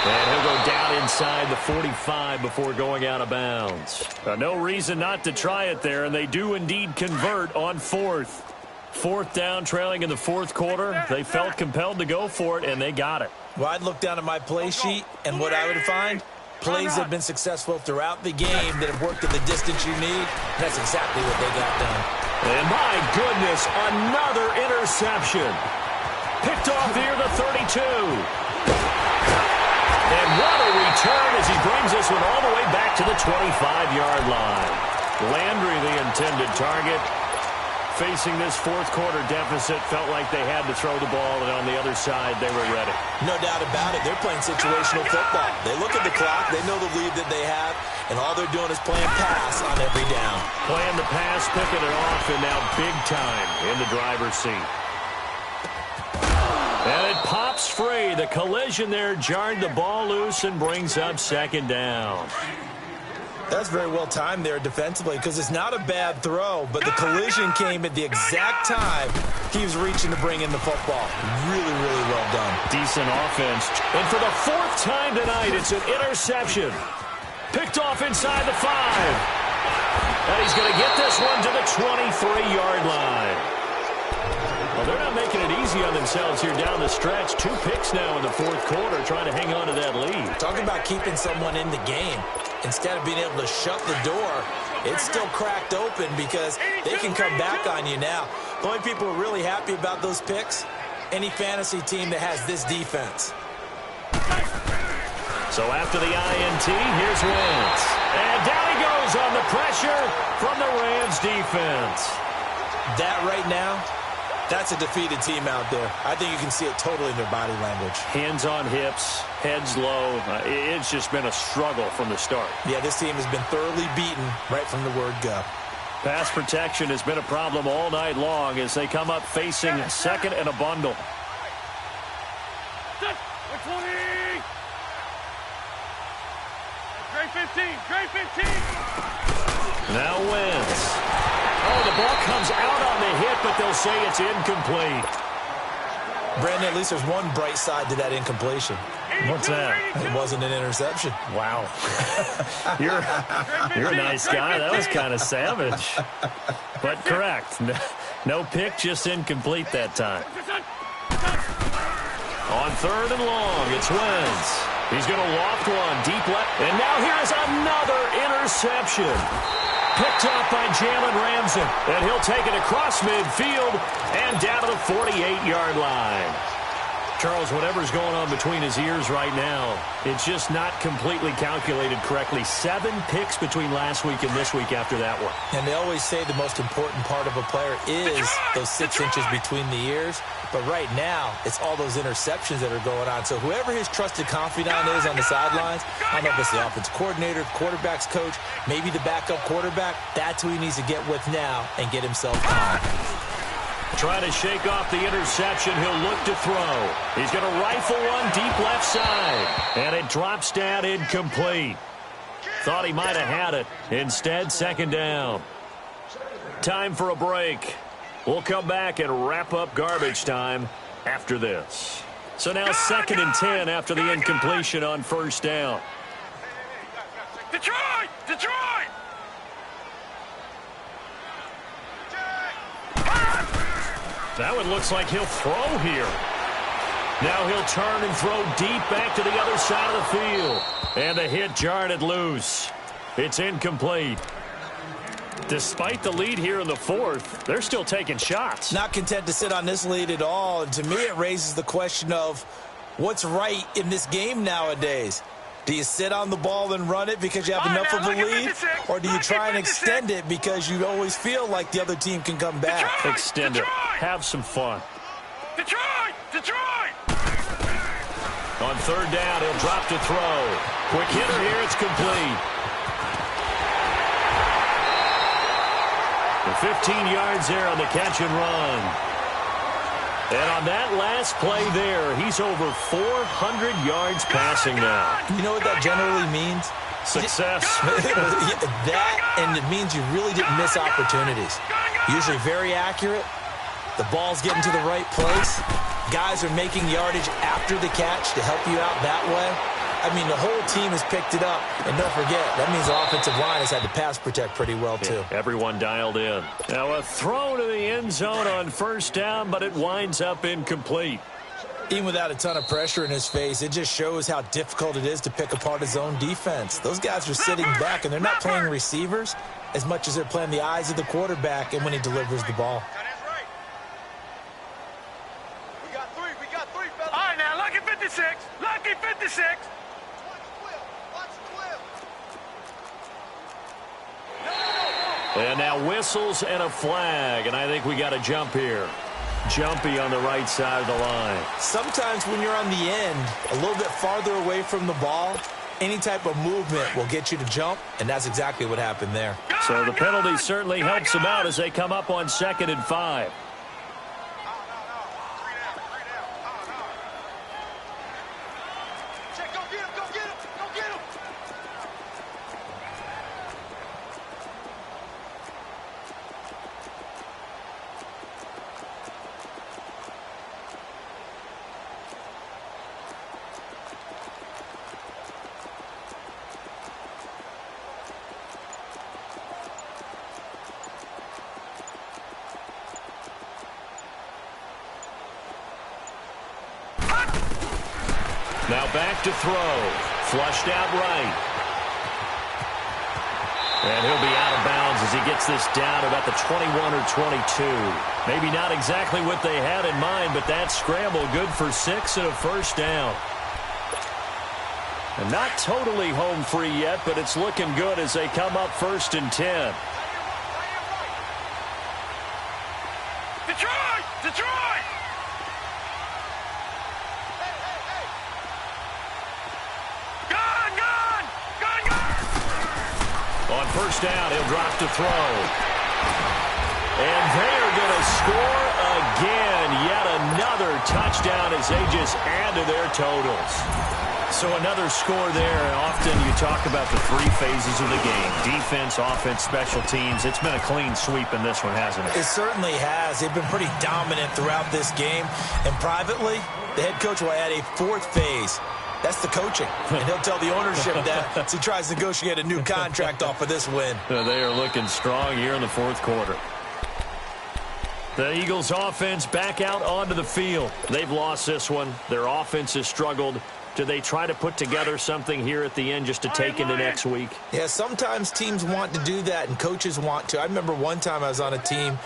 And he'll go down inside the 45 before going out of bounds. No reason not to try it there, and they do indeed convert on fourth. Fourth down, trailing in the fourth quarter. They felt compelled to go for it, and they got it. Well, I'd look down at my play sheet, and what I would find, plays that have been successful throughout the game that have worked at the distance you need. That's exactly what they got done. And my goodness, another interception. Picked off here, the 32. And what a return as he brings this one all the way back to the 25-yard line. Landry, the intended target. Facing this fourth quarter deficit, felt like they had to throw the ball, and on the other side, they were ready. No doubt about it. They're playing situational football. They look at the clock. They know the lead that they have, and all they're doing is playing pass on every down. Playing the pass, picking it off, and now big time in the driver's seat. And it pops free. The collision there jarred the ball loose and brings up second down. That's very well timed there defensively because it's not a bad throw, but the collision came at the exact time he was reaching to bring in the football. Really, really well done. Decent offense. And for the fourth time tonight, it's an interception. Picked off inside the 5. And he's going to get this one to the 23-yard line. Well, they're not making it easy on themselves here down the stretch. 2 picks now in the fourth quarter, trying to hang on to that lead. Talking about keeping someone in the game. Instead of being able to shut the door, it's still cracked open because they can come back on you now. The only people who are really happy about those picks, any fantasy team that has this defense. So after the INT, here's Wentz. And down he goes on the pressure from the Rams defense. That right now, that's a defeated team out there. I think you can see it totally in their body language. Hands on hips, heads low. It's just been a struggle from the start. Yeah, this team has been thoroughly beaten right from the word go. Pass protection has been a problem all night long as they come up facing second and a bundle. Great 15, great 15. Now Wentz. Oh, the ball comes out on the hit, but they'll say it's incomplete. Brandon, at least there's one bright side to that incompletion. What's that? It wasn't an interception. Wow. You're a nice guy. That was kind of savage. But correct. No pick, just incomplete that time. On third and long, it's Wentz. He's going to loft one deep left. And now here's another interception. Picked up by Jalen Ramsey. And he'll take it across midfield and down to the 48-yard line. Charles, whatever's going on between his ears right now, it's just not completely calculated correctly. 7 picks between last week and this week after that one. And they always say the most important part of a player is those 6 inches between the ears. But right now, it's all those interceptions that are going on. So whoever his trusted confidant is on the sidelines, I don't know if it's the offensive coordinator, quarterback's coach, maybe the backup quarterback, that's who he needs to get with now and get himself calm. Trying to shake off the interception. He'll look to throw. He's going to rifle one deep left side. And it drops down incomplete. Thought he might have had it. Instead, second down. Time for a break. We'll come back and wrap up garbage time after this. So now 2nd and 10 after the incompletion on first down. Detroit! Detroit! That one looks like he'll throw here. Now he'll turn and throw deep back to the other side of the field. And the hit jarred it loose. It's incomplete. Despite the lead here in the fourth, they're still taking shots. Not content to sit on this lead at all. And to me, it raises the question of what's right in this game nowadays. Do you sit on the ball and run it because you have enough of a lead? Or do you try and extend it because you always feel like the other team can come back? Extend it. Have some fun. Detroit! Detroit! On third down, he'll drop to throw. Quick hitter here, it's complete. The 15 yards there on the catch and run. And on that last play there, he's over 400 yards passing now. You know what that generally means? Success. That, and it means you really didn't miss opportunities. Usually very accurate. The ball's getting to the right place. Guys are making yardage after the catch to help you out that way. I mean, the whole team has picked it up. And don't forget, that means the offensive line has had to pass protect pretty well, too. Yeah, everyone dialed in. Now a throw to the end zone on first down, but it winds up incomplete. Even without a ton of pressure in his face, it just shows how difficult it is to pick apart his own defense. Those guys are sitting back, and they're not playing receivers as much as they're playing the eyes of the quarterback and when he delivers the ball. We got three, fellas. All right, now, lucky 56. Lucky 56. And now whistles and a flag, and I think we got a jump here. Jumpy on the right side of the line. Sometimes when you're on the end, a little bit farther away from the ball, any type of movement will get you to jump, and that's exactly what happened there. So the penalty certainly helps them out as they come up on 2nd and 5. Now back to throw. Flushed out right. And he'll be out of bounds as he gets this down about the 21 or 22. Maybe not exactly what they had in mind, but that scramble good for 6 and a first down. And not totally home free yet, but it's looking good as they come up 1st and 10. Detroit! Detroit! On first down, he'll drop to throw. And they are going to score again. Yet another touchdown as they just add to their totals. So another score there. Often you talk about the 3 phases of the game. Defense, offense, special teams. It's been a clean sweep in this one, hasn't it? It certainly has. They've been pretty dominant throughout this game. And privately, the head coach will add a 4th phase. That's the coaching. And he'll tell the ownership that as he tries to negotiate a new contract off of this win. They are looking strong here in the 4th quarter. The Eagles offense back out onto the field. They've lost this one. Their offense has struggled. Do they try to put together something here at the end just to take into next week? Yeah, sometimes teams want to do that and coaches want to. I remember one time I was on a team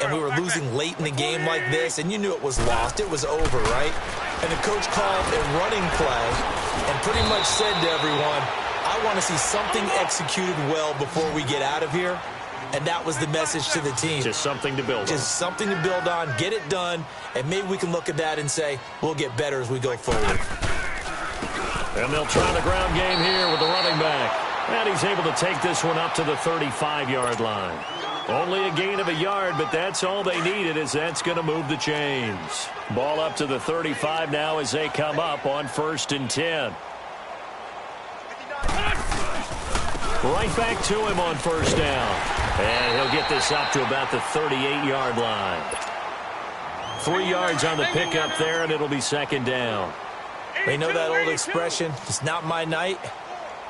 and we were losing late in the game like this, and you knew it was lost. It was over, right? And the coach called a running play and pretty much said to everyone, I want to see something executed well before we get out of here. And that was the message to the team. Just something to build on. Just something to build on, get it done, and maybe we can look at that and say, we'll get better as we go forward. And they'll try the ground game here with the running back. And he's able to take this one up to the 35-yard line. Only a gain of a yard, but that's all they needed, as that's going to move the chains. Ball up to the 35 now as they come up on 1st and 10. Right back to him on first down. And he'll get this up to about the 38-yard line. 3 yards on the pickup there, and it'll be 2nd down. They know that old expression, it's not my night.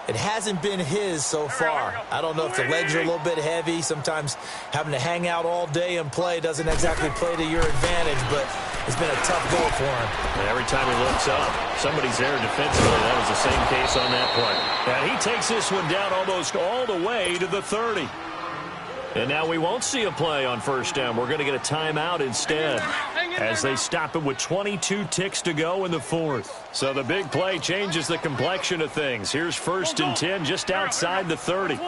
It hasn't been his so far. I don't know if the legs are a little bit heavy. Sometimes having to hang out all day and play doesn't exactly play to your advantage, but it's been a tough goal for him. And every time he looks up, somebody's there defensively. That was the same case on that play. And he takes this one down almost all the way to the 30. And now we won't see a play on first down. We're going to get a timeout instead as they stop it with 22 ticks to go in the 4th. So the big play changes the complexion of things. Here's 1st and 10 just outside the 30. Come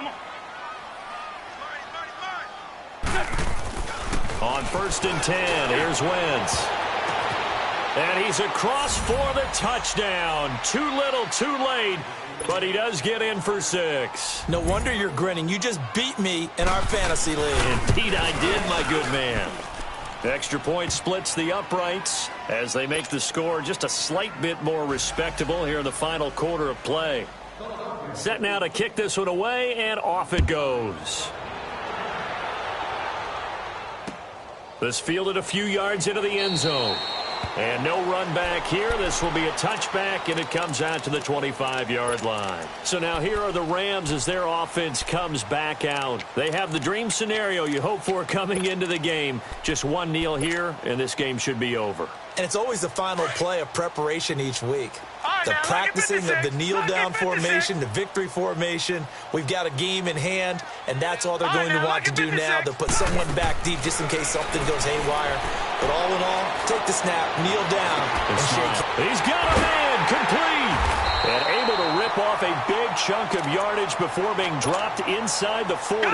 on. On 1st and 10, here's Wentz. And he's across for the touchdown. Too little, too late. But he does get in for 6. No wonder you're grinning. You just beat me in our fantasy league. Indeed I did, my good man. Extra point splits the uprights as they make the score just a slight bit more respectable here in the final quarter of play. Set now to kick this one away, and off it goes. This fielded a few yards into the end zone. And no run back here. This will be a touchback, and it comes out to the 25-yard line. So now here are the Rams as their offense comes back out. They have the dream scenario you hope for coming into the game. Just one kneel here, and this game should be over. And it's always the final play of preparation each week. The practicing of the kneel-down formation, the victory formation. We've got a game in hand, and that's all they're going to want to do now, to put someone back deep just in case something goes haywire. But all in all, take the snap, kneel down, and shake. He's got a man, complete. And able to rip off a big chunk of yardage before being dropped inside the 40.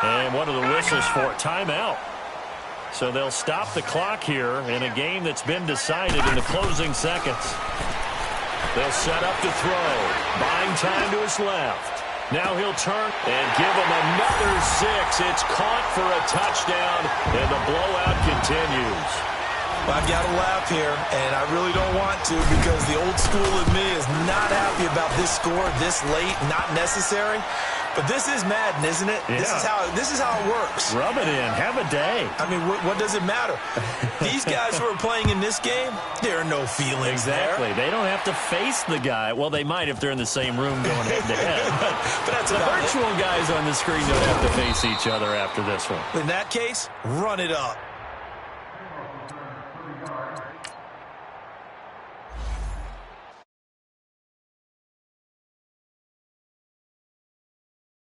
And one of the whistles for a timeout. So they'll stop the clock here in a game that's been decided in the closing seconds. They'll set up to throw. Buying time to his left. Now he'll turn and give him another 6. It's caught for a touchdown, and the blowout continues. I've got to laugh here, and I really don't want to, because the old school in me is not happy about this score this late, not necessary. But this is Madden, isn't it? Yeah. This is how it works. Rub it in. Have a day. I mean, what does it matter? These guys who are playing in this game, there are no feelings Exactly. there. They don't have to face the guy. Well, they might if they're in the same room going head-to-head. But that's the about virtual guys on the screen don't have to face each other after this one. In that case, run it up.